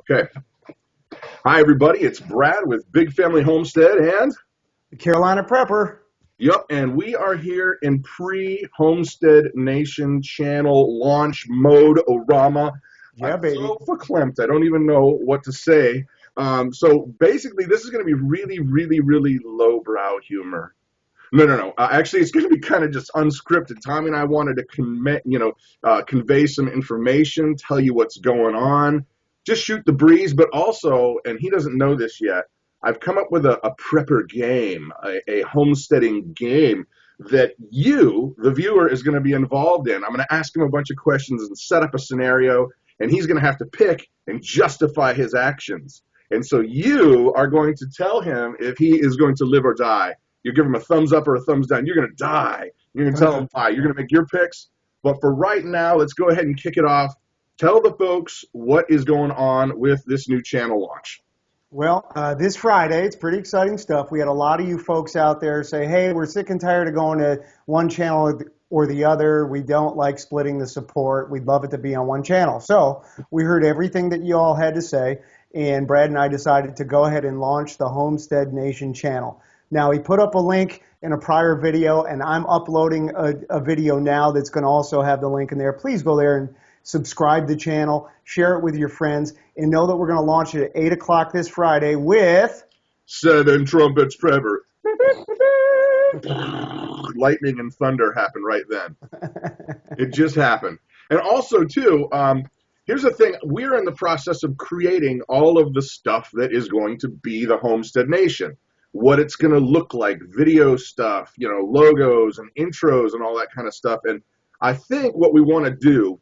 Okay. Hi, everybody. It's Brad with Big Family Homestead and the Carolina Prepper. Yep, and we are here in pre-Homestead Nation channel launch mode, Orama. Yeah, I'm baby. so verklempt. I don't even know what to say. So basically, this is going to be really, really, really lowbrow humor. No. Actually, it's going to be kind of just unscripted. Tommy and I wanted to convey some information, tell you what's going on, just shoot the breeze. But also, and he doesn't know this yet, I've come up with a prepper game, a homesteading game that you, the viewer, is going to be involved in. I'm going to ask him a bunch of questions and set up a scenario, and he's going to have to pick and justify his actions. And so you are going to tell him if he is going to live or die. You give him a thumbs up or a thumbs down. You're going to die. You're going to tell him why. You're going to make your picks. But for right now, let's go ahead and kick it off. Tell the folks what is going on with this new channel launch. Well, this Friday, it's pretty exciting stuff. We had a lot of you folks out there say, hey, we're sick and tired of going to one channel or the other. We don't like splitting the support. We'd love it to be on one channel. So we heard everything that you all had to say, and Brad and I decided to go ahead and launch the Homestead Nation channel. Now, he put up a link in a prior video, and I'm uploading a video now that's going to also have the link in there. Please go there and subscribe to the channel, share it with your friends, and know that we're going to launch it at 8 o'clock this Friday with 7 trumpets forever. Lightning and thunder happened right then. It just happened. And also, too, here's the thing. We're in the process of creating all of the stuff that is going to be the Homestead Nation. What it's going to look like, video stuff, logos and intros and all that kind of stuff. And I think what we want to do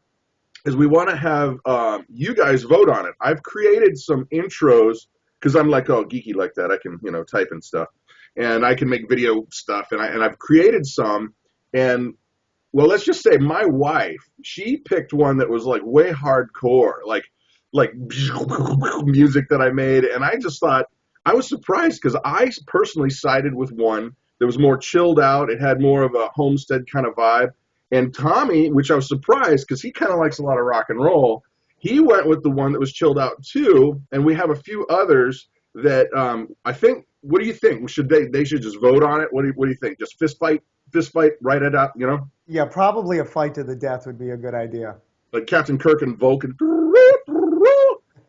is we want to have you guys vote on it. I've created some intros because I'm like, geeky like that. I can, type and stuff. And I can make video stuff. And I've created some. And, well, let's just say my wife, she picked one that was like way hardcore, like music that I made. And I just thought, I was surprised because I personally sided with one that was more chilled out. It had more of a homestead kind of vibe. And Tommy, which I was surprised because he kind of likes a lot of rock and roll, he went with the one that was chilled out too. And we have a few others that I think, what do you think? They should just vote on it? What do you think? Just fist fight, write it out, Yeah, probably a fight to the death would be a good idea. Like Captain Kirk and Vulcan,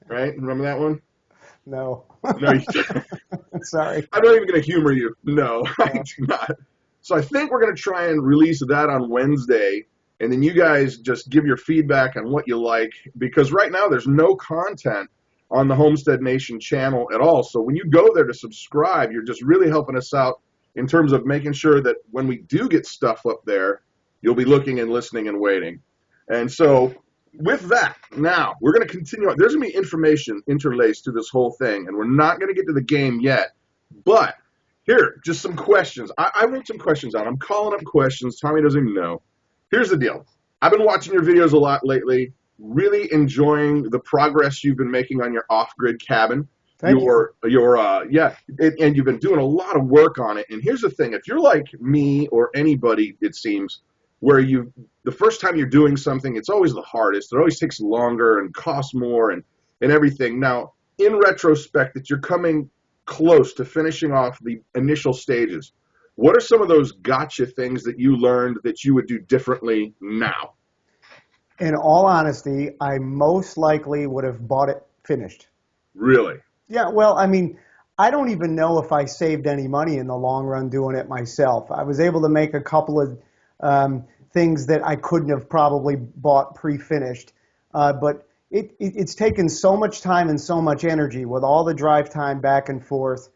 right? Remember that one? No. No, you don't. Sorry. I'm not even going to humor you. No, I do not. So I think we're going to try and release that on Wednesday, and then you guys just give your feedback on what you like, because right now there's no content on the Homestead Nation channel at all. So when you go there to subscribe, you're just really helping us out in terms of making sure that when we do get stuff up there, you'll be looking and listening and waiting. And so with that, now, we're going to continue on. There's going to be information interlaced through this whole thing, and we're not going to get to the game yet. But here, just some questions. I wrote some questions out. I'm calling up questions. Tommy doesn't even know. Here's the deal. I've been watching your videos a lot lately, really enjoying the progress you've been making on your off-grid cabin. Thank you. And you've been doing a lot of work on it. And here's the thing. If you're like me or anybody, it seems, where the first time you're doing something, it's always the hardest. It always takes longer and costs more and everything. Now, in retrospect, that you're coming close to finishing off the initial stages, what are some of those gotcha things that you learned that you would do differently now? In all honesty, I most likely would have bought it finished. Really? Yeah, well, I mean, I don't even know if I saved any money in the long run doing it myself. I was able to make a couple of things that I couldn't have probably bought pre-finished. But it's taken so much time and so much energy with all the drive time back and forth,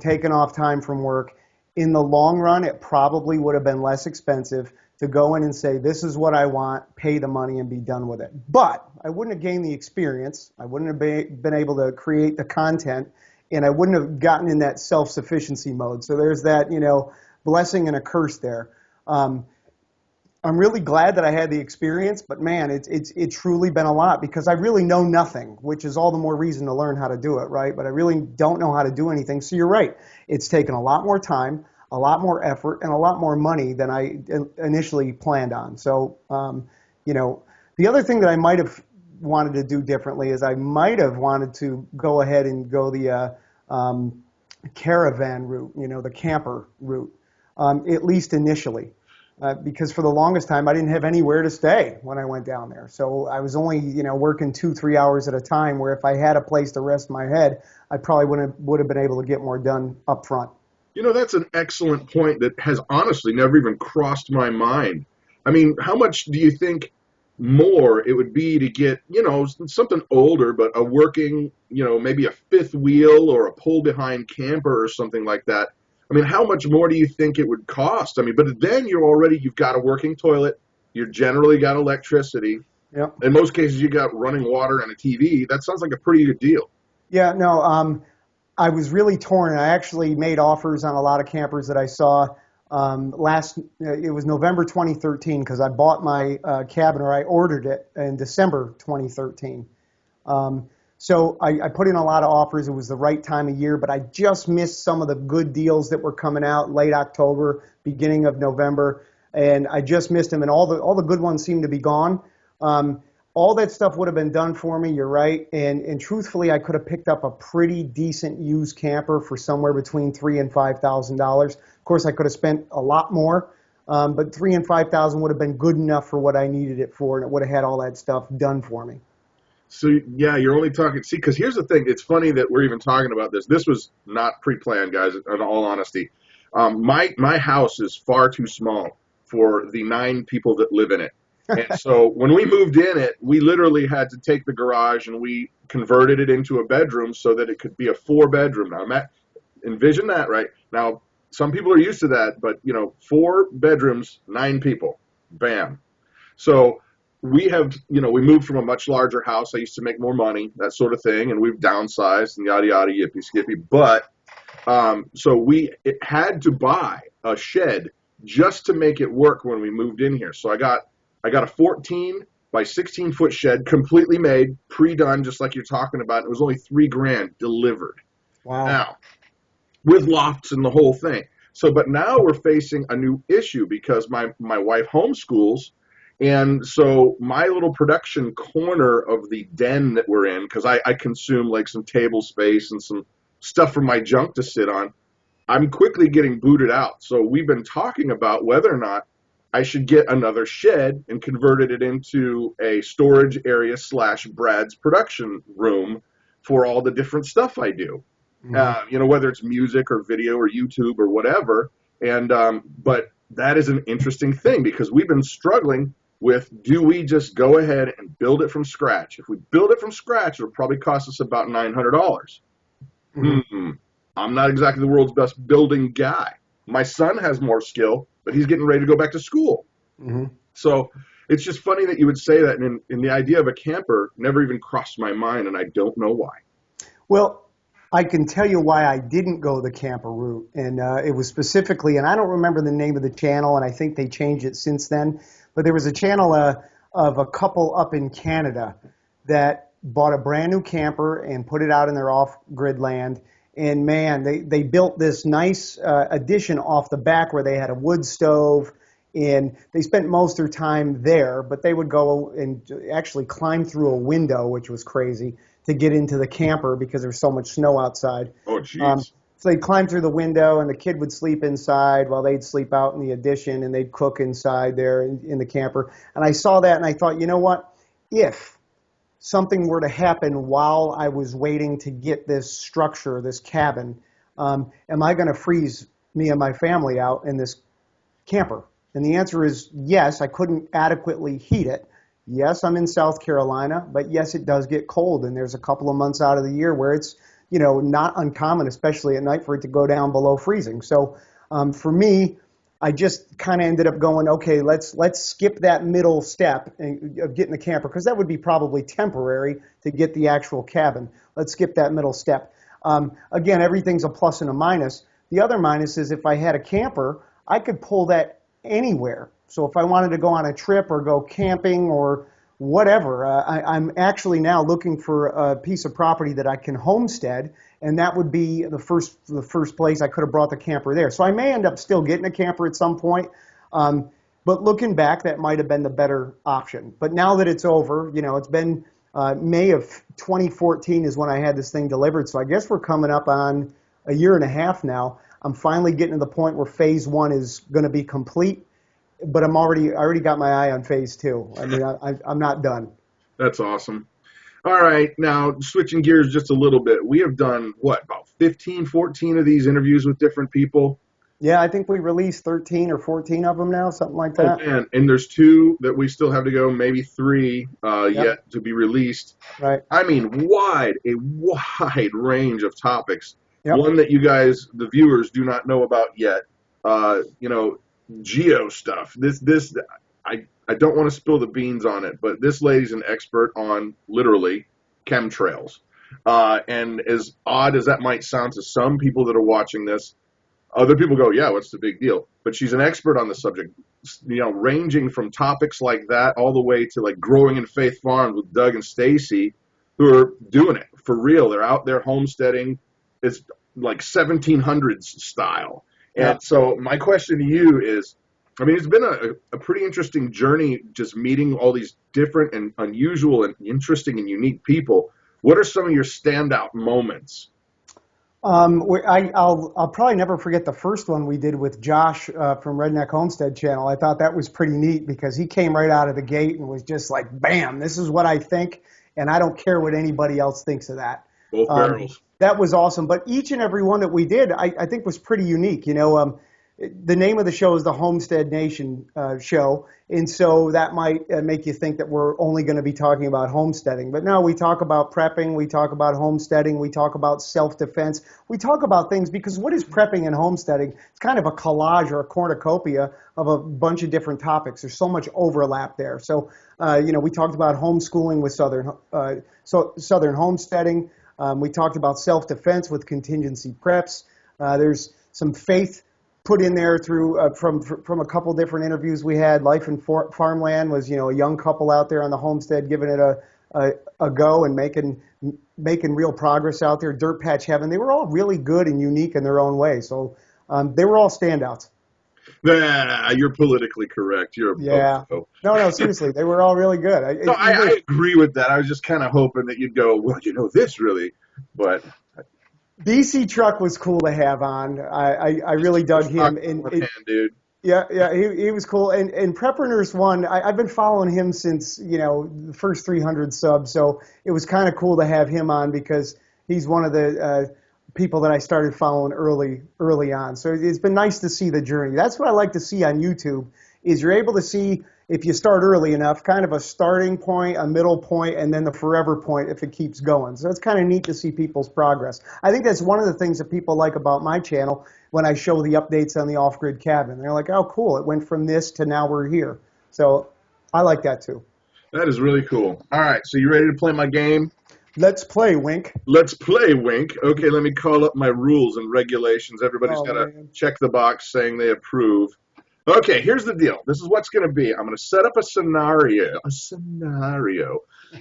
taking off time from work. In the long run, it probably would have been less expensive to go in and say, this is what I want, pay the money, and be done with it. But I wouldn't have gained the experience. I wouldn't have been able to create the content, and I wouldn't have gotten in that self-sufficiency mode. So there's that, blessing and a curse there. I'm really glad that I had the experience, but man, it's truly been a lot because I really know nothing, which is all the more reason to learn how to do it, right? But I really don't know how to do anything. So you're right. It's taken a lot more time, a lot more effort, and a lot more money than I initially planned on. So, the other thing that I might have wanted to do differently is I might have wanted to go ahead and go the caravan route, the camper route, at least initially. Because for the longest time, I didn't have anywhere to stay when I went down there. So I was only, working 2-3 hours at a time, where if I had a place to rest my head, I probably would have been able to get more done up front. That's an excellent point that has honestly never even crossed my mind. I mean, how much do you think more it would be to get, something older, but a working, maybe a fifth wheel or a pull behind camper or something like that? I mean, how much more do you think it would cost? I mean, but then you've got a working toilet. You've generally got electricity. Yep. In most cases, you got running water and a TV. That sounds like a pretty good deal. Yeah, no, I was really torn. I actually made offers on a lot of campers that I saw it was November 2013, because I bought my cabin, or I ordered it in December 2013. So I put in a lot of offers. It was the right time of year, but I just missed some of the good deals that were coming out late October, beginning of November, and I just missed them, and all the good ones seemed to be gone. All that stuff would have been done for me, you're right, and truthfully, I could have picked up a pretty decent used camper for somewhere between $3,000 and $5,000. Of course, I could have spent a lot more, but $3,000 and $5,000 would have been good enough for what I needed it for, and it would have had all that stuff done for me. So, yeah, you're only talking, see, because here's the thing. It's funny that we're even talking about this. This was not pre-planned, guys, in all honesty. My house is far too small for the 9 people that live in it. And so when we moved in it, we literally had to take the garage and we converted it into a bedroom so that it could be a 4-bedroom. Now, envision that, right? Now, some people are used to that, but, 4 bedrooms, 9 people. Bam. So we have, we moved from a much larger house. I used to make more money, that sort of thing, and we've downsized and yada, yada, yippee, skippy. But so we had to buy a shed just to make it work when we moved in here. So I got a 14 by 16 foot shed, completely made, pre-done, just like you're talking about. It was only $3,000 delivered. Wow. Now, with lofts and the whole thing. So, but now we're facing a new issue because my wife homeschools. And so my little production corner of the den that we're in, because I consume like some table space and some stuff for my junk to sit on, I'm quickly getting booted out. So we've been talking about whether or not I should get another shed and converted it into a storage area / Brad's production room for all the different stuff I do. Mm-hmm. Whether it's music or video or YouTube or whatever. And but that is an interesting thing because we've been struggling with, do we just go ahead and build it from scratch? If we build it from scratch, it'll probably cost us about $900. Mm-hmm. I'm not exactly the world's best building guy. My son has more skill, but he's getting ready to go back to school. Mm-hmm. So it's just funny that you would say that, and the idea of a camper never even crossed my mind, and I don't know why. Well, I can tell you why I didn't go the camper route, and it was specifically, and I don't remember the name of the channel, and I think they changed it since then, but there was a channel of a couple up in Canada that bought a brand new camper and put it out in their off-grid land. And man, they built this nice addition off the back where they had a wood stove, and they spent most of their time there, but they would go and actually climb through a window, which was crazy, to get into the camper because there was so much snow outside. Oh, jeez. So they'd climb through the window, and the kid would sleep inside while they'd sleep out in the addition, and they'd cook inside there in the camper. And I saw that, and I thought, you know what? If something were to happen while I was waiting to get this structure, this cabin, am I going to freeze me and my family out in this camper? And the answer is yes. I couldn't adequately heat it. Yes, I'm in South Carolina, but yes, it does get cold, and there's a couple of months out of the year where it's, not uncommon, especially at night, for it to go down below freezing. So for me, I just kind of ended up going, okay, let's skip that middle step of getting the camper, because that would be probably temporary to get the actual cabin. Let's skip that middle step. Again, everything's a plus and a minus. The other minus is if I had a camper, I could pull that anywhere. So if I wanted to go on a trip or go camping or whatever, I'm actually now looking for a piece of property that I can homestead, and that would be the first place I could have brought the camper there. So I may end up still getting a camper at some point, but looking back, that might have been the better option. But now that it's over, it's been May of 2014 is when I had this thing delivered. So I guess we're coming up on a year and a half now. I'm finally getting to the point where phase one is going to be complete, but I already got my eye on phase two. I mean, I'm not done. That's awesome. All right, now switching gears just a little bit. We have done, what, about 15, 14 of these interviews with different people? Yeah, I think we released 13 or 14 of them now, something like that. Oh, man, and there's 2 that we still have to go, maybe 3 Yep. yet to be released. Right. I mean, a wide range of topics. Yep. One that you guys, the viewers, do not know about yet. Geo stuff. I don't want to spill the beans on it, but this lady's an expert on literally chemtrails. And as odd as that might sound to some people that are watching this, other people go, yeah, what's the big deal? But she's an expert on the subject, ranging from topics like that all the way to like growing in faith farms with Doug and Stacy, who are doing it for real. They're out there homesteading. It's like 1700s style. And so my question to you is, I mean, it's been a pretty interesting journey just meeting all these different and unusual and interesting and unique people. What are some of your standout moments? I'll probably never forget the first one we did with Josh from Redneck Homestead Channel. I thought that was pretty neat because he came right out of the gate and was just like, bam, this is what I think, and I don't care what anybody else thinks of that. Both barrels. That was awesome. But each and every one that we did, I think was pretty unique. The name of the show is the Homestead Nation show, and so that might make you think that we're only going to be talking about homesteading. But no, we talk about prepping, we talk about homesteading, we talk about self-defense. We talk about things because what is prepping and homesteading? It's kind of a collage or a cornucopia of a bunch of different topics. There's so much overlap there. So, we talked about homeschooling with Southern homesteading. We talked about self-defense with contingency preps. There's some faith put in there through from a couple different interviews we had. Life in Farmland was a young couple out there on the homestead giving it a go and making real progress out there. Dirt Patch Heaven, they were all really good and unique in their own way. So they were all standouts. Nah, you're politically correct. You're a No, seriously, they were all really good. I agree with that. I was just kind of hoping that you'd go, well, this really, but. BC Truck was cool to have on. I really dug him. Dude. Yeah, he was cool. And Prepper Nurse 1, I've been following him since, the first 300 subs. So it was kind of cool to have him on because he's one of the people that I started following early on. So it's been nice to see the journey. That's what I like to see on YouTube is you're able to see, if you start early enough, kind of a starting point, a middle point, and then the forever point if it keeps going. So it's kind of neat to see people's progress. I think that's one of the things that people like about my channel when I show the updates on the off-grid cabin. They're like, oh, cool, it went from this to now we're here. So I like that too. That is really cool. All right, so you ready to play my game? Let's play, Wink. Let's play, Wink. Okay, let me call up my rules and regulations. Everybody's got to check the box saying they approve. Okay, here's the deal. This is what's going to be. I'm going to set up a scenario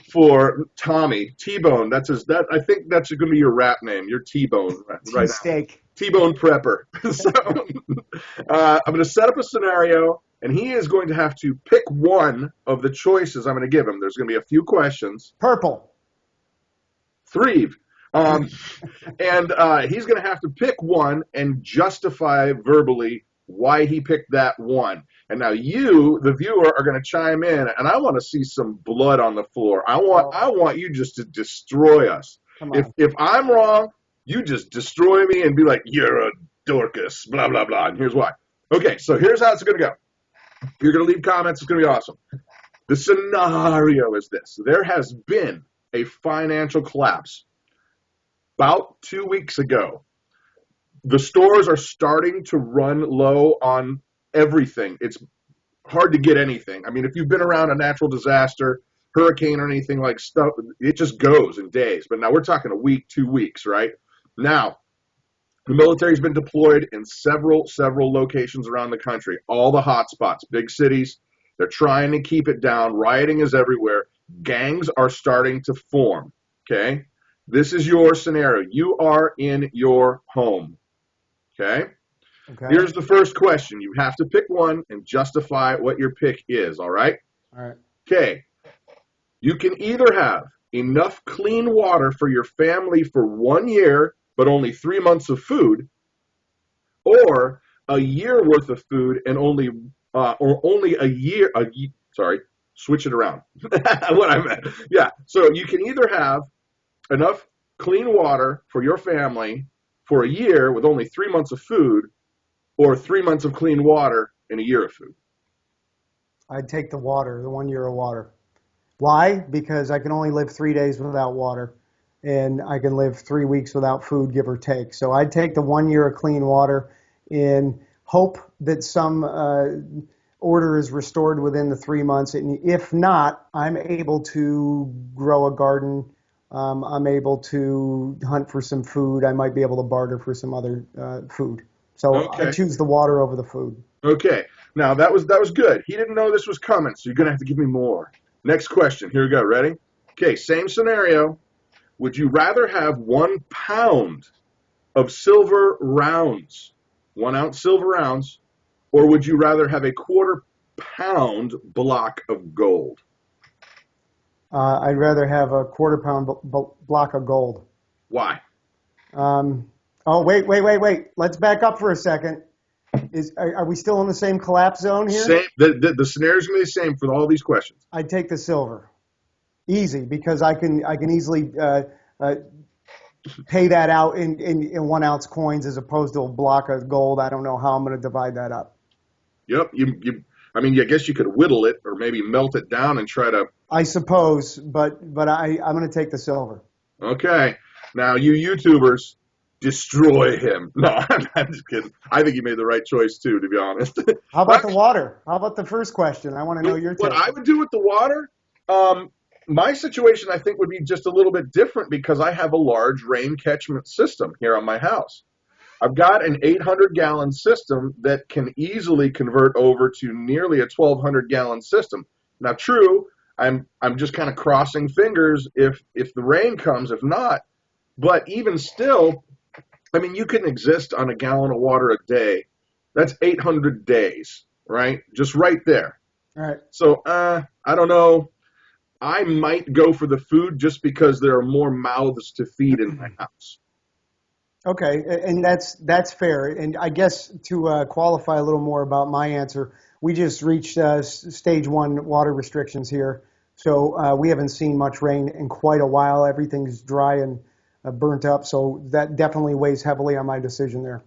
for Tommy T-Bone. I think that's going to be your rap name. You're T-Bone right now. T-Bone Prepper. So I'm going to set up a scenario, and he is going to have to pick one of the choices I'm going to give him. There's going to be a few questions. Purple. 3. And he's going to have to pick one and justify verbally why he picked that one. And now you, the viewer, are going to chime in, and I want to see some blood on the floor. I want you just to destroy us. If I'm wrong, you just destroy me and be like, you're a Dorcas, blah, blah, blah, and here's why. Okay, so here's how it's going to go. You're going to leave comments. It's going to be awesome. The scenario is this. There has been a financial collapse about 2 weeks ago. The stores are starting to run low on everything. It's hard to get anything. I mean, if you've been around a natural disaster, hurricane or anything like stuff, it just goes in days. But now we're talking a week, 2 weeks, right? Now, the military's been deployed in several locations around the country, all the hot spots, big cities. They're trying to keep it down. Rioting is everywhere. Gangs are starting to form, okay? This is your scenario. You are in your home. Okay? Here's the first question. You have to pick one and justify what your pick is, all right? All right. Okay. You can either have enough clean water for your family for 1 year, but only 3 months of food, or a year worth of food and only a year. Sorry, switch it around. What I meant. Yeah. So you can either have enough clean water for your family for a year with only 3 months of food, or 3 months of clean water and a year of food. I'd take the water, the 1 year of water. Why? Because I can only live 3 days without water, and I can live 3 weeks without food, give or take. So I'd take the 1 year of clean water in hope that some order is restored within the 3 months. And if not, I'm able to grow a garden. I'm able to hunt for some food. I might be able to barter for some other food. So I Okay. choose the water over the food. Okay. Now that was good. He didn't know this was coming, so you're gonna have to give me more. Next question. Here we go. Ready? Okay. Same scenario. Would you rather have 1 pound of silver rounds, 1 ounce silver rounds, or would you rather have a quarter-pound block of gold? I'd rather have a quarter-pound block of gold. Why? Wait. Let's back up for a second. Are we still in the same collapse zone here? Same. The scenario's gonna be the same for all these questions. I'd take the silver. Easy, because I can easily pay that out in 1 ounce coins as opposed to a block of gold. I don't know how I'm going to divide that up. Yep. I mean, I guess you could whittle it or maybe melt it down and try to. I suppose, but I'm going to take the silver. Okay. Now, you YouTubers, destroy him. No, I'm just kidding. I think you made the right choice too, to be honest. How about the water? How about the first question? I want to know your take. What I would do with the water, my situation I think would be just a little bit different because I have a large rain catchment system here on my house. I've got an 800-gallon system that can easily convert over to nearly a 1,200-gallon system. Now, true, I'm just kind of crossing fingers if the rain comes. If not, but even still, I mean, you can exist on a gallon of water a day. That's 800 days, right? Just right there. All right. So I don't know. I might go for the food just because there are more mouths to feed in my house. Okay, and that's fair. And I guess to qualify a little more about my answer, we just reached stage 1 water restrictions here, so we haven't seen much rain in quite a while. Everything's dry and burnt up, so that definitely weighs heavily on my decision there.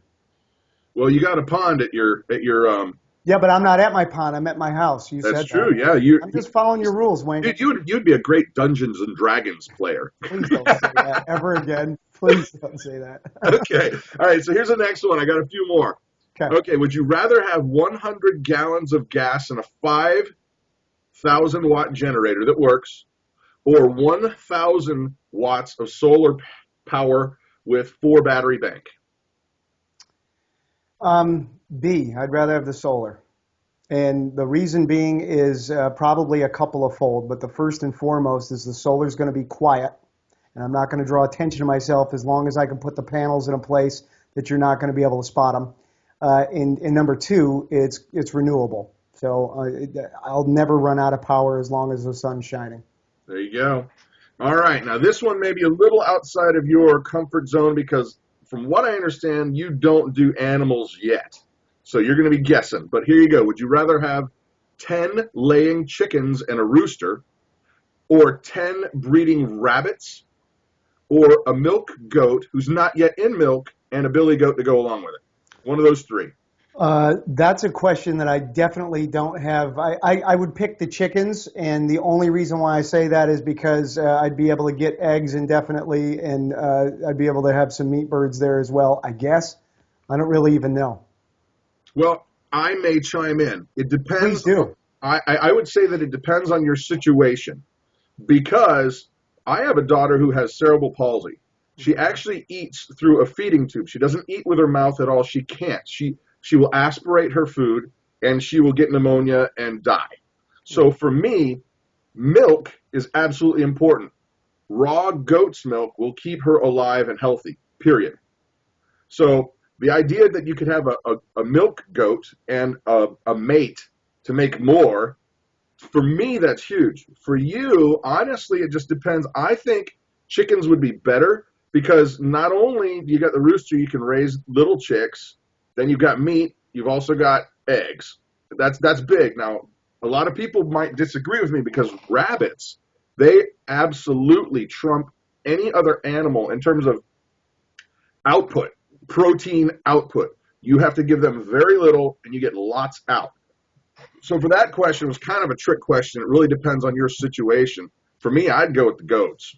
Well, you got a pond at your Yeah, but I'm not at my pond. I'm at my house. You That's said true. that. Yeah, I'm just following your rules, Wayne. Dude, you'd be a great Dungeons and Dragons player. Please don't say that ever again. Please don't say that. Okay. All right. So here's the next one. I got a few more. Okay. Would you rather have 100 gallons of gas in a 5,000 watt generator that works, or 1,000 watts of solar power with 4 battery bank? B, I'd rather have the solar. And the reason being is probably a couple of fold, but the first and foremost is the solar is going to be quiet, and I'm not going to draw attention to myself as long as I can put the panels in a place that you're not going to be able to spot them. And number 2, it's renewable. So I'll never run out of power as long as the sun's shining. There you go. All right. Now, this one may be a little outside of your comfort zone because from what I understand, you don't do animals yet. So you're going to be guessing. But here you go. Would you rather have 10 laying chickens and a rooster, or 10 breeding rabbits, or a milk goat who's not yet in milk and a billy goat to go along with it? One of those 3. That's a question that I definitely don't have. I would pick the chickens, and the only reason why I say that is because I'd be able to get eggs indefinitely, and I'd be able to have some meat birds there as well, I guess. I don't really even know. Well, I may chime in. It depends. Please do. I would say that it depends on your situation, because I have a daughter who has cerebral palsy. She actually eats through a feeding tube. She doesn't eat with her mouth at all. She can't. She will aspirate her food, and she will get pneumonia and die. So for me, milk is absolutely important. Raw goat's milk will keep her alive and healthy, period. So the idea that you could have a milk goat and a mate to make more For me, that's huge. For you, honestly, it just depends. I think chickens would be better because not only do you got the rooster, you can raise little chicks, then you've got meat, you've also got eggs. That's big. Now, a lot of people might disagree with me because rabbits, they absolutely trump any other animal in terms of output, protein output. You have to give them very little and you get lots out. So for that question, it was kind of a trick question. It really depends on your situation. For me, I'd go with the goats.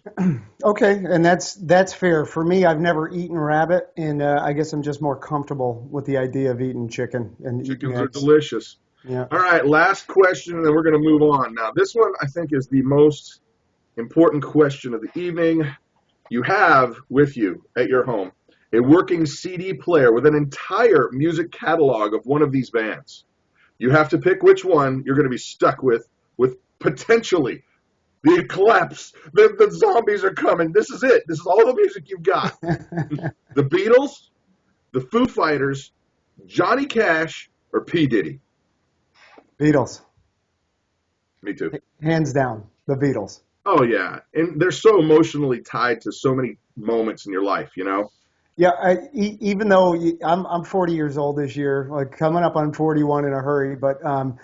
Okay, and that's fair. For me, I've never eaten rabbit, and I guess I'm just more comfortable with the idea of eating chicken and eating Chickens are eggs. delicious. Yeah. All right, last question, and then we're going to move on. Now, this one I think is the most important question of the evening. You have with you at your home a working CD player with an entire music catalog of one of these bands. You have to pick which one you're going to be stuck with potentially the collapse. The zombies are coming. This is it. This is all the music you've got. The Beatles, the Foo Fighters, Johnny Cash, or P. Diddy. Beatles. Me too. Hands down, the Beatles. Oh, yeah. And they're so emotionally tied to so many moments in your life, you know? Yeah, even though I'm 40 years old this year, like coming up on 41 in a hurry, but I'm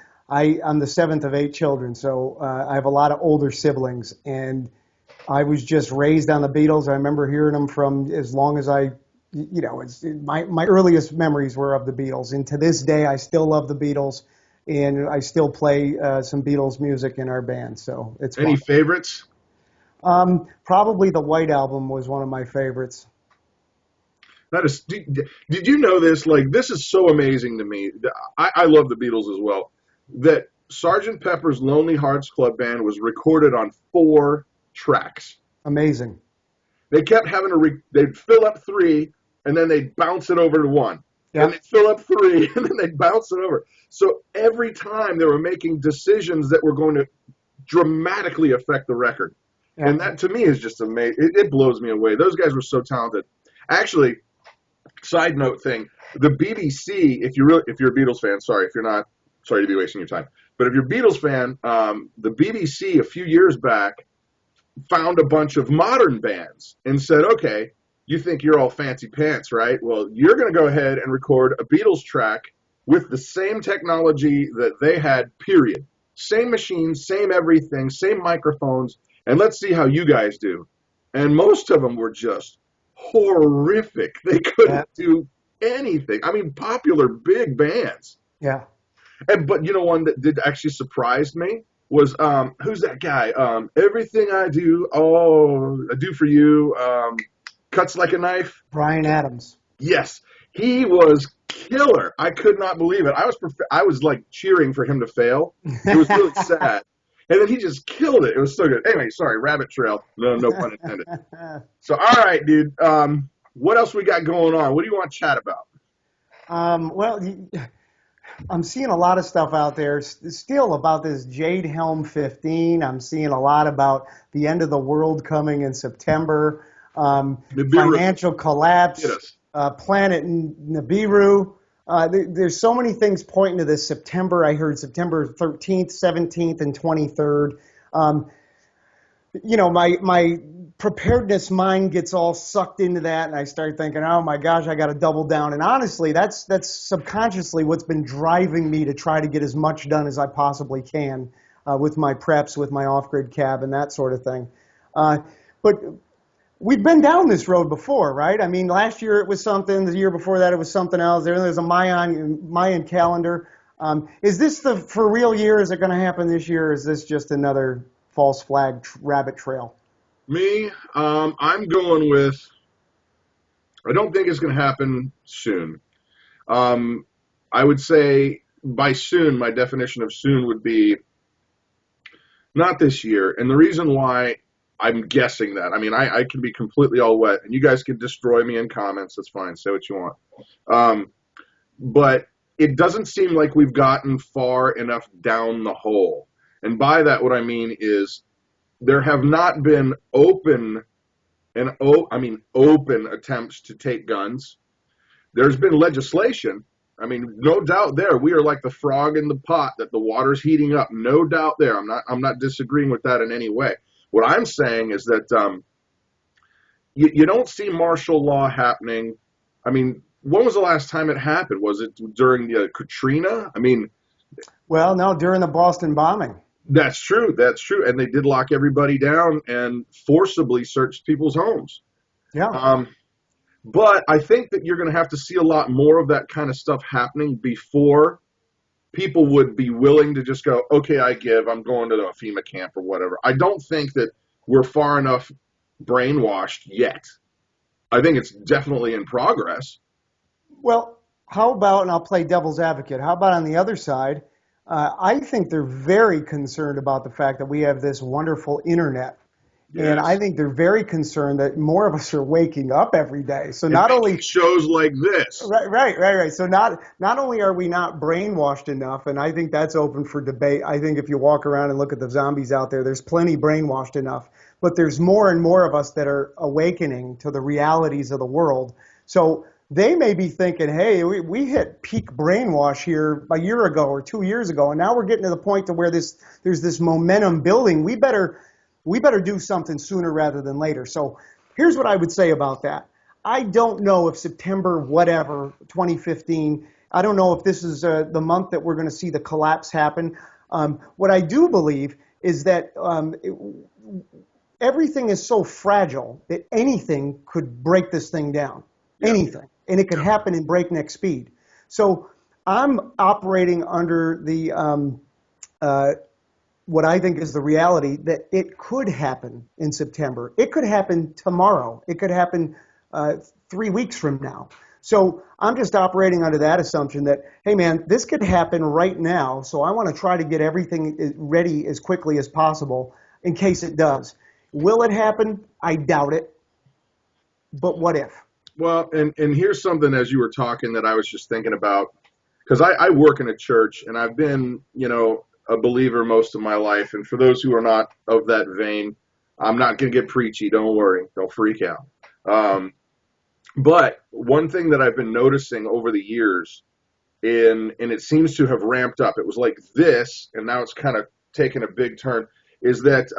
the seventh of 8 children, so I have a lot of older siblings, and I was just raised on the Beatles. I remember hearing them from as long as my earliest memories were of the Beatles, and to this day I still love the Beatles, and I still play some Beatles music in our band, so it's Any fun. favorites? Probably the White Album was one of my favorites. Did you know this? Like, this is so amazing to me. I love the Beatles as well. That Sgt. Pepper's Lonely Hearts Club Band was recorded on 4 tracks. Amazing. They kept having they'd fill up 3, and then they'd bounce it over to 1. Yeah. And they'd fill up 3, and then they'd bounce it over. So every time they were making decisions that were going to dramatically affect the record. Yeah. And that, to me, is just amazing. It blows me away. Those guys were so talented. Actually, side note thing, the BBC, if you're a Beatles fan, sorry if you're not, sorry to be wasting your time, but if you're a Beatles fan, the BBC a few years back found a bunch of modern bands and said, okay, you think you're all fancy pants, right? Well, you're going to go ahead and record a Beatles track with the same technology that they had, period. Same machines, same everything, same microphones, and let's see how you guys do. And most of them were just horrific. They couldn't do anything. I mean, popular big bands. Yeah. But you know, one that did actually surprise me was who's that guy? Everything I do, I do for you. Cuts like a knife. Bryan Adams. Yes, he was killer. I could not believe it. I was like cheering for him to fail. It was really sad. And then he just killed it. It was so good. Anyway, sorry, rabbit trail. No pun intended. So, all right, dude. What else we got going on? What do you want to chat about? Well, I'm seeing a lot of stuff out there still about this Jade Helm 15. I'm seeing a lot about the end of the world coming in September. Financial collapse. Yes. Planet Nibiru. There's so many things pointing to this September. I heard September 13th, 17th, and 23rd. My preparedness mind gets all sucked into that, and I start thinking, oh my gosh, I got to double down. And honestly, that's subconsciously what's been driving me to try to get as much done as I possibly can with my preps, with my off-grid cabin, that sort of thing. But we've been down this road before, right? I mean, last year it was something. The year before that it was something else. There's a Mayan calendar. Is this the for real year? Is it going to happen this year? Or is this just another false flag rabbit trail? Me, I'm going with, I don't think it's going to happen soon. I would say by soon, my definition of soon would be not this year. And the reason why I'm guessing that, I mean, I can be completely all wet, and you guys can destroy me in comments. That's fine. Say what you want. But it doesn't seem like we've gotten far enough down the hole. And by that, what I mean is there have not been open attempts to take guns. There's been legislation, I mean, no doubt there. We are like the frog in the pot that the water's heating up. No doubt there. I'm not disagreeing with that in any way. What I'm saying is that you don't see martial law happening. I mean, when was the last time it happened? Was it during Katrina? I mean, Well, no, during the Boston bombing. that's true. That's true. And they did lock everybody down and forcibly searched people's homes. Yeah. But I think that you're going to have to see a lot more of that kind of stuff happening before people would be willing to just go, okay, I'm going to a FEMA camp or whatever. I don't think that we're far enough brainwashed yet. I think it's definitely in progress. Well, how about, and I'll play devil's advocate, how about on the other side? I think they're very concerned about the fact that we have this wonderful internet. Yes. And I think they're very concerned that more of us are waking up every day. So not only shows like this. Right. So not only are we not brainwashed enough, and I think that's open for debate. I think if you walk around and look at the zombies out there, there's plenty brainwashed enough. But there's more and more of us that are awakening to the realities of the world. So they may be thinking, hey, we hit peak brainwash here a year ago or 2 years ago, and now we're getting to the point to where there's this momentum building. We better do something sooner rather than later. So here's what I would say about that. I don't know if September, whatever, 2015, I don't know if this is the month that we're going to see the collapse happen. What I do believe is that everything is so fragile that anything could break this thing down. Yeah. Anything. And it could happen in breakneck speed. So I'm operating under the what I think is the reality that it could happen in September. It could happen tomorrow. It could happen 3 weeks from now. So I'm just operating under that assumption that, hey man, this could happen right now. So I want to try to get everything ready as quickly as possible in case it does. Will it happen? I doubt it. But what if? Well, and here's something as you were talking that I was just thinking about, because I work in a church and I've been, a believer most of my life. And for those who are not of that vein, I'm not going to get preachy. Don't worry. Don't freak out. But one thing that I've been noticing over the years, and it seems to have ramped up, it was like this, and now it's kind of taken a big turn, is that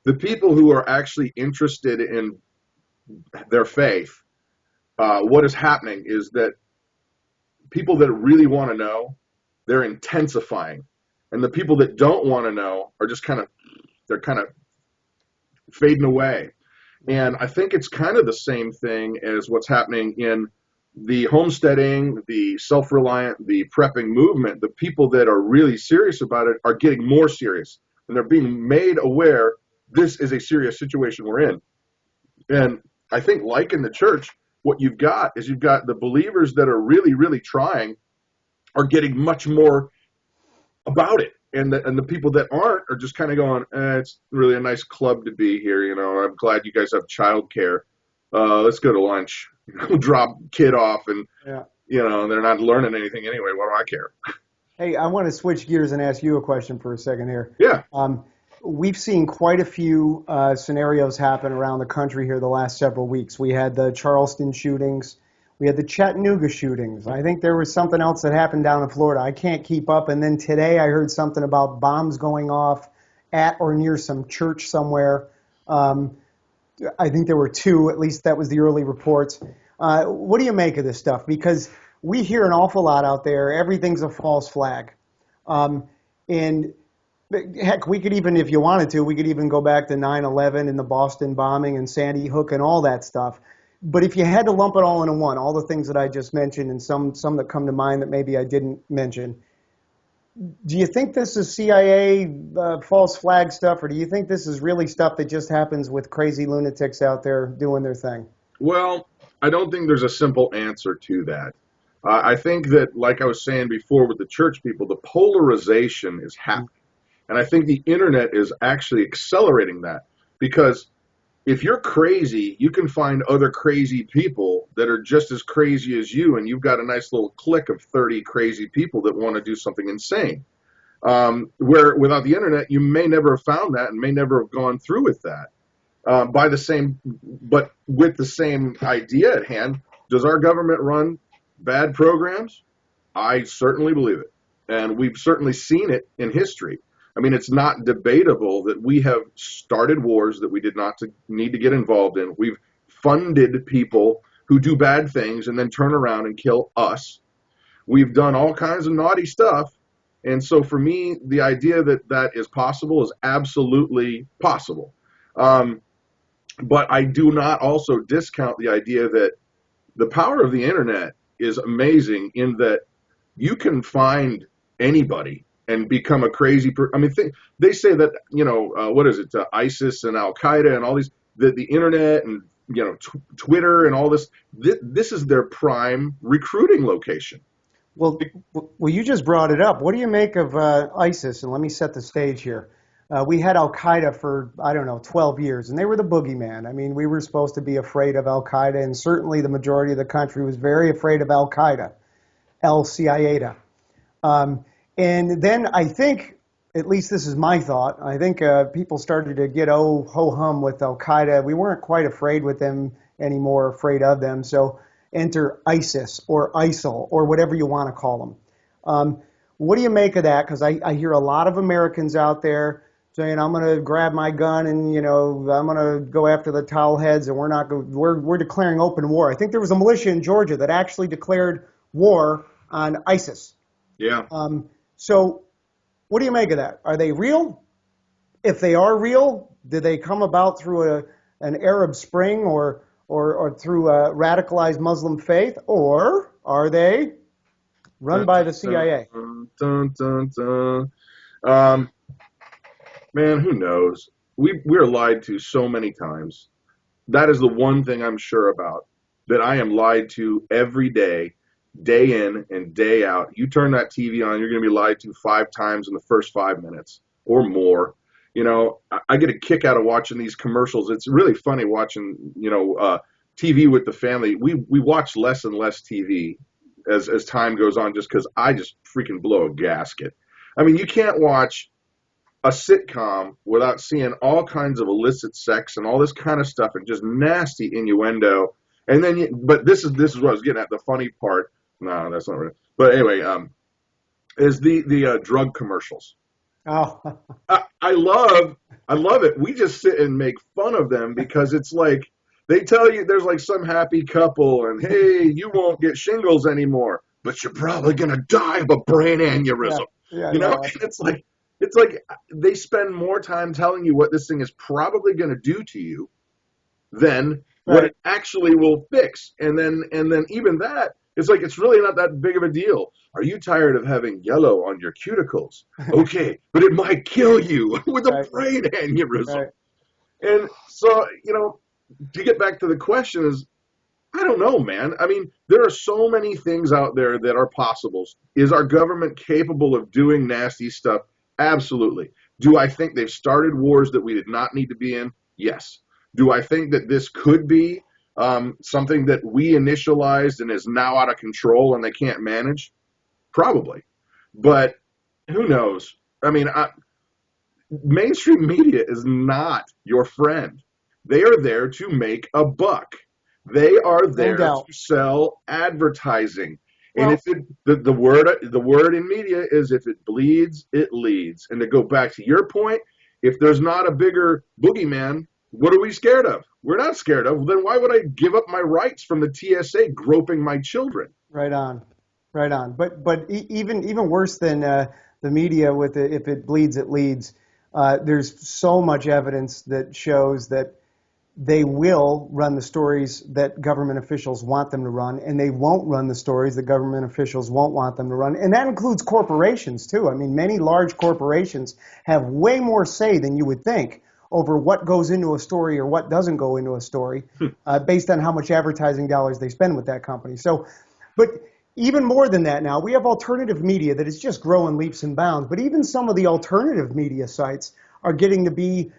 the people who are actually interested in their faith, what is happening is that people that really want to know, they're intensifying. And the people that don't want to know are just they're kind of fading away. And I think it's kind of the same thing as what's happening in the homesteading, the self-reliant, the prepping movement. The people that are really serious about it are getting more serious. And they're being made aware this is a serious situation we're in. And I think like in the church, what you've got is you've got the believers that are really, really trying are getting much more about it. And the people that aren't are just kind of going, it's really a nice club to be here. I'm glad you guys have childcare. Let's go to lunch. Drop kid off and, yeah. They're not learning anything anyway. What do I care? Hey, I want to switch gears and ask you a question for a second here. Yeah. We've seen quite a few scenarios happen around the country here the last several weeks. We had the Charleston shootings. We had the Chattanooga shootings. I think there was something else that happened down in Florida. I can't keep up. And then today I heard something about bombs going off at or near some church somewhere. I think there were 2, at least that was the early reports. What do you make of this stuff? Because we hear an awful lot out there. Everything's a false flag. And heck, we could even, if you wanted to, we could even go back to 9/11 and the Boston bombing and Sandy Hook and all that stuff. But if you had to lump it all into one, all the things that I just mentioned and some that come to mind that maybe I didn't mention, do you think this is CIA false flag stuff, or do you think this is really stuff that just happens with crazy lunatics out there doing their thing? Well, I don't think there's a simple answer to that. I think that, like I was saying before with the church people, the polarization is happening. And I think the internet is actually accelerating that, because if you're crazy, you can find other crazy people that are just as crazy as you, and you've got a nice little clique of 30 crazy people that want to do something insane. Where without the internet, you may never have found that and may never have gone through with that. But with the same idea at hand, does our government run bad programs? I certainly believe it. And we've certainly seen it in history. I mean, it's not debatable that we have started wars that we did not need to get involved in. We've funded people who do bad things and then turn around and kill us. We've done all kinds of naughty stuff. And so for me, the idea that that is possible is absolutely possible. But I do not also discount the idea that the power of the internet is amazing in that you can find anybody and become a crazy person. I mean, they say that, what is it, ISIS and Al Qaeda and all these, the internet and, Twitter and all this, this is their prime recruiting location. Well, you just brought it up. What do you make of ISIS? And let me set the stage here. We had Al Qaeda for, 12 years, and they were the boogeyman. I mean, we were supposed to be afraid of Al Qaeda, and certainly the majority of the country was very afraid of Al Qaeda, El Qaeda. And then I think, at least this is my thought, I think people started to get ho-hum with Al Qaeda. We weren't quite afraid with them anymore, afraid of them. So enter ISIS or ISIL or whatever you want to call them. What do you make of that? Because I hear a lot of Americans out there saying, I'm going to grab my gun and, I'm going to go after the towel heads and we're declaring open war. I think there was a militia in Georgia that actually declared war on ISIS. Yeah. So what do you make of that? Are they real? If they are real, did they come about through an Arab Spring or through a radicalized Muslim faith, or are they run by the CIA? Man, who knows? We're lied to so many times. That is the one thing I'm sure about, that I am lied to every day, day in and day out. You turn that TV on, you're going to be lied to 5 times in the first 5 minutes or more. I get a kick out of watching these commercials. It's really funny watching, TV with the family. We watch less and less TV as time goes on, just because I just freaking blow a gasket. I mean, you can't watch a sitcom without seeing all kinds of illicit sex and all this kind of stuff and just nasty innuendo. And then, but this is what I was getting at. The funny part. No, that's not right. But anyway, is the drug commercials. Oh, I love it. We just sit and make fun of them because it's like they tell you there's like some happy couple and hey, you won't get shingles anymore, but you're probably gonna die of a brain aneurysm. Yeah, And it's like they spend more time telling you what this thing is probably gonna do to you than what it actually will fix. And then even that, it's like, it's really not that big of a deal. Are you tired of having yellow on your cuticles? Okay, but it might kill you with a brain aneurysm. Right. And so, to get back to the question is, I don't know, man. I mean, there are so many things out there that are possibles. Is our government capable of doing nasty stuff? Absolutely. Do I think they've started wars that we did not need to be in? Yes. Do I think that this could be something that we initialized and is now out of control and they can't manage? Probably. But who knows? I mean, mainstream media is not your friend. They are there to make a buck. They are there to sell advertising. And if the word in media is, if it bleeds, it leads. And to go back to your point, if there's not a bigger boogeyman, what are we scared of? We're not scared of. Then why would I give up my rights from the TSA groping my children? Right on. But even worse than the media with it, if it bleeds, it leads. There's so much evidence that shows that they will run the stories that government officials want them to run, and they won't run the stories that government officials won't want them to run. And that includes corporations, too. I mean, many large corporations have way more say than you would think over what goes into a story or what doesn't go into a story based on how much advertising dollars they spend with that company. So, but even more than that now, we have alternative media that is just growing leaps and bounds. But even some of the alternative media sites are getting to be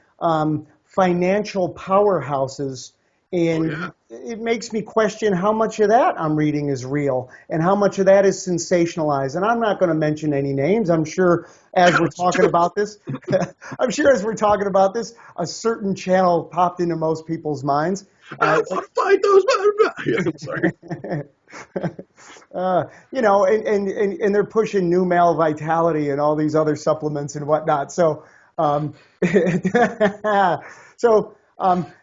financial powerhouses, and it makes me question how much of that I'm reading is real and how much of that is sensationalized. And I'm not going to mention any names. I'm sure as we're talking about this, a certain channel popped into most people's minds. I want to fight those. Yeah, I'm sorry. You know, and they're pushing new male vitality and all these other supplements and whatnot. So, so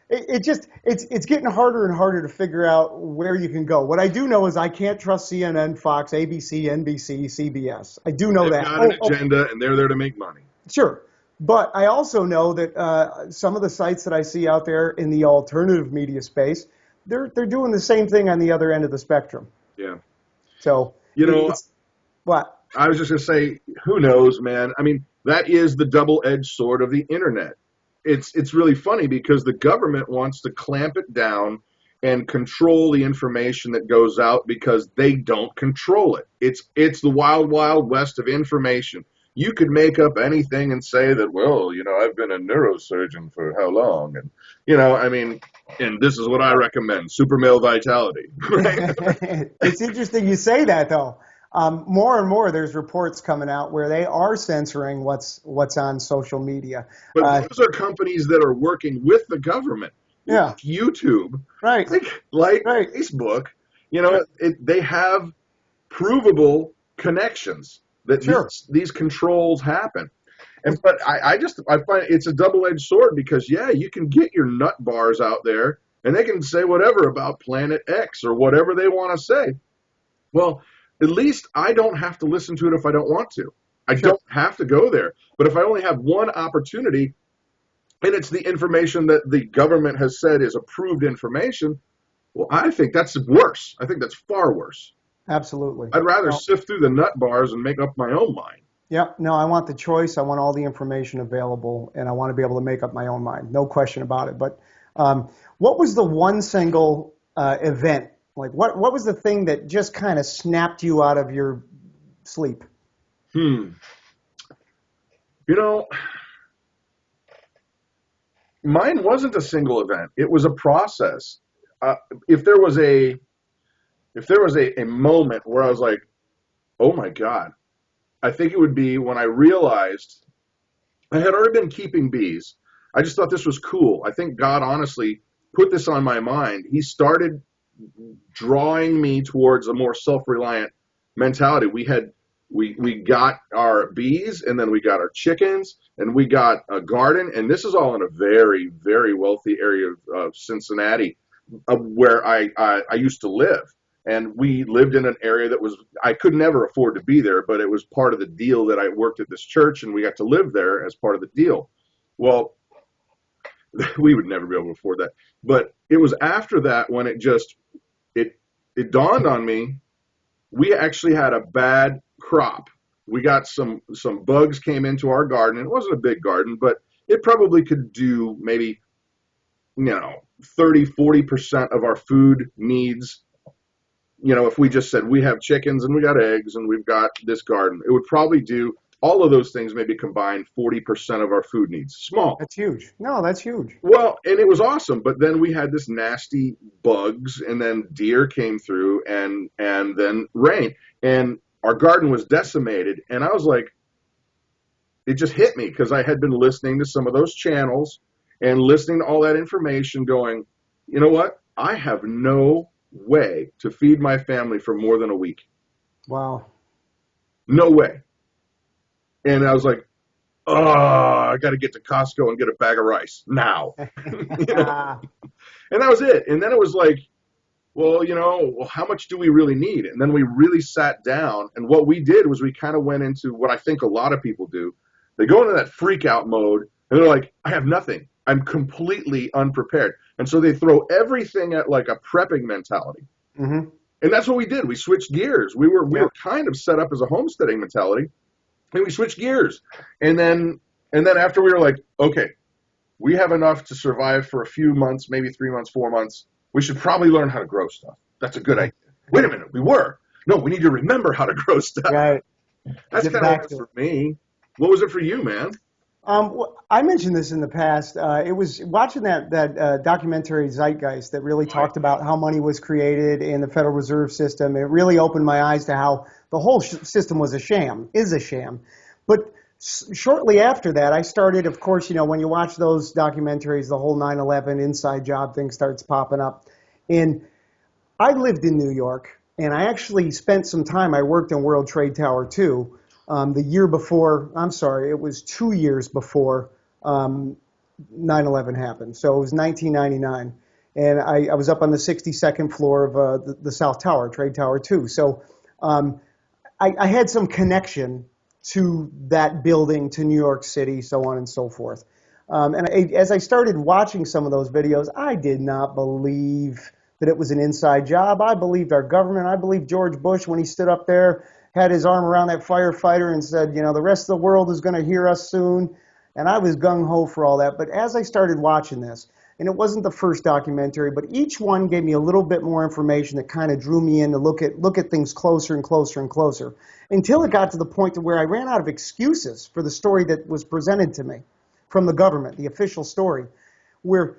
it's getting harder and harder to figure out where you can go. What I do know is I can't trust CNN, Fox, ABC, NBC, CBS. I do know They've that. got an agenda, and they're there to make money. Sure. But I also know that some of the sites that I see out there in the alternative media space, they're doing the same thing on the other end of the spectrum. Yeah. So, you know, what? I was just going to say, who knows, man? I mean, that is the double-edged sword of the internet. It's really funny because the government wants to clamp it down and control the information that goes out because they don't control it. It's the wild, wild west of information. You could make up anything and say that, well, you know, I've been a neurosurgeon for how long? And, you know, I mean, and this is what I recommend, super male vitality. Right? It's interesting you say that, though. More and more, there's reports coming out where they are censoring what's on social media. But those are companies that are working with the government. Yeah. Like YouTube. Right. Like right. Facebook. You know, they have provable connections that these controls happen. But I find it's a double-edged sword because, yeah, you can get your nut bars out there and they can say whatever about Planet X or whatever they want to say. Well, at least I don't have to listen to it if I don't want to. I don't have to go there. But if I only have one opportunity and it's the information that the government has said is approved information, well, I think that's worse. I think that's far worse. Absolutely. I'd rather sift through the nut bars and make up my own mind. Yeah, no, I want the choice. I want all the information available, and I want to be able to make up my own mind. No question about it. But what was the one single event? Like, what was the thing that just kind of snapped you out of your sleep? You know, mine wasn't a single event. It was a process. If there was a moment where I was like, oh my God, I think it would be when I realized I had already been keeping bees. I just thought this was cool. I think God honestly put this on my mind. He started drawing me towards a more self-reliant mentality. We got our bees, and then we got our chickens, and we got a garden, and this is all in a very, very wealthy area of Cincinnati, where I used to live. And we lived in an area that I could never afford to be there, but it was part of the deal that I worked at this church, and we got to live there as part of the deal. Well, we would never be able to afford that. But it was after that when it dawned on me, we actually had a bad crop. We got some bugs came into our garden. It wasn't a big garden, but it probably could do maybe, 30, 40% of our food needs. If we just said we have chickens and we got eggs and we've got this garden, it would probably do all of those things, maybe combined 40% of our food needs. Small. That's huge. No, that's huge. Well, and it was awesome. But then we had this nasty bugs, and then deer came through, and then rain. And our garden was decimated. And I was like, it just hit me because I had been listening to some of those channels and listening to all that information going, you know what? I have no way to feed my family for more than a week. Wow. No way. And I was like, oh, I got to get to Costco and get a bag of rice now. And that was it. And then it was like, well, how much do we really need? And then we really sat down. And what we did was we kind of went into what I think a lot of people do. They go into that freak out mode and they're like, I have nothing. I'm completely unprepared. And so they throw everything at like a prepping mentality. Mm-hmm. And that's what we did. We switched gears. We were kind of set up as a homesteading mentality. And we switched gears. And then after we were like, okay, we have enough to survive for a few months, maybe 3 months, 4 months. We should probably learn how to grow stuff. That's a good idea. Wait a minute, No, we need to remember how to grow stuff. Right. That's kind of what it was for me. What was it for you, man? I mentioned this in the past. It was watching that documentary Zeitgeist that really talked about how money was created in the Federal Reserve System. It really opened my eyes to how the whole system was is a sham. But Shortly after that, I started, of course, when you watch those documentaries, the whole 9/11 inside job thing starts popping up. And I lived in New York, and I actually spent some time, I worked in World Trade Tower 2 the year before, I'm sorry, it was 2 years before 9/11 happened. So it was 1999. And I was up on the 62nd floor of the South Tower, Trade Tower 2. So I had some connection to that building, to New York City, so on and so forth. As I started watching some of those videos, I did not believe that it was an inside job. I believed our government. I believed George Bush when he stood up there, had his arm around that firefighter and said, the rest of the world is going to hear us soon. And I was gung-ho for all that. But as I started watching this, and it wasn't the first documentary, but each one gave me a little bit more information that kind of drew me in to look at things closer and closer and closer, until it got to the point to where I ran out of excuses for the story that was presented to me from the government, the official story, where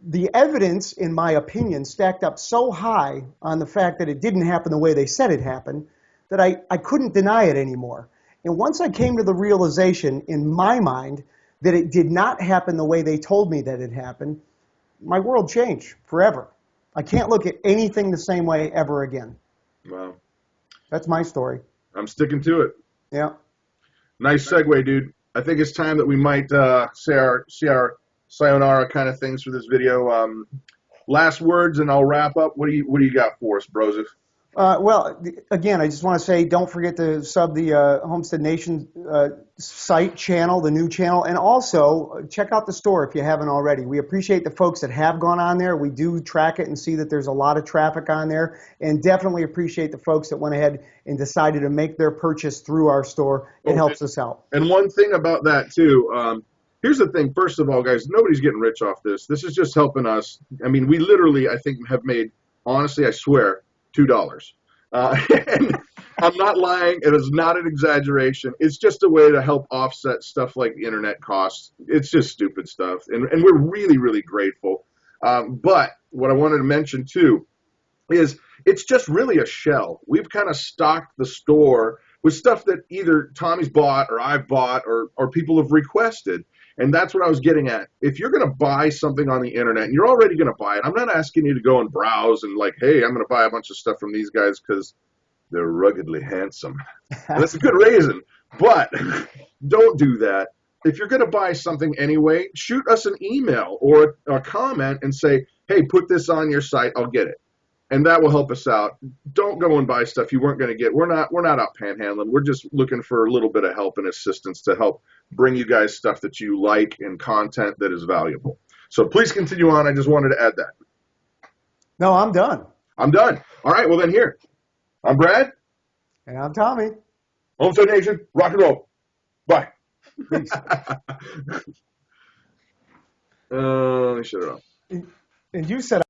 the evidence, in my opinion, stacked up so high on the fact that it didn't happen the way they said it happened that I couldn't deny it anymore. And once I came to the realization in my mind that it did not happen the way they told me that it happened, my world changed forever. I can't look at anything the same way ever again. Wow. That's my story. I'm sticking to it. Yeah. Nice segue, dude. I think it's time that we might say our sayonara kind of things for this video. Last words, and I'll wrap up. What do you got for us, Broseph? Well, again, I just want to say, don't forget to sub the Homestead Nation site channel, the new channel, and also check out the store if you haven't already. We appreciate the folks that have gone on there. We do track it and see that there's a lot of traffic on there, and definitely appreciate the folks that went ahead and decided to make their purchase through our store. It helps us out. And one thing about that, too, here's the thing. First of all, guys, nobody's getting rich off this. This is just helping us. I mean, we literally, I think, have made, honestly, I swear, $2. And I'm not lying. It is not an exaggeration. It's just a way to help offset stuff like the internet costs. It's just stupid stuff. And we're really, really grateful. But what I wanted to mention, too, is it's just really a shell. We've kind of stocked the store with stuff that either Tommy's bought or I've bought or people have requested. And that's what I was getting at. If you're going to buy something on the internet and you're already going to buy it, I'm not asking you to go and browse and like, hey, I'm going to buy a bunch of stuff from these guys because they're ruggedly handsome. And that's a good reason. But don't do that. If you're going to buy something anyway, shoot us an email or a comment and say, hey, put this on your site. I'll get it. And that will help us out. Don't go and buy stuff you weren't going to get. We're not out panhandling. We're just looking for a little bit of help and assistance to help bring you guys stuff that you like and content that is valuable. So please continue on. I just wanted to add that. No, I'm done. I'm done. All right. Well, then here. I'm Brad. And I'm Tommy. Homestead Nation. Rock and roll. Bye. Peace. Let me shut it off. And you said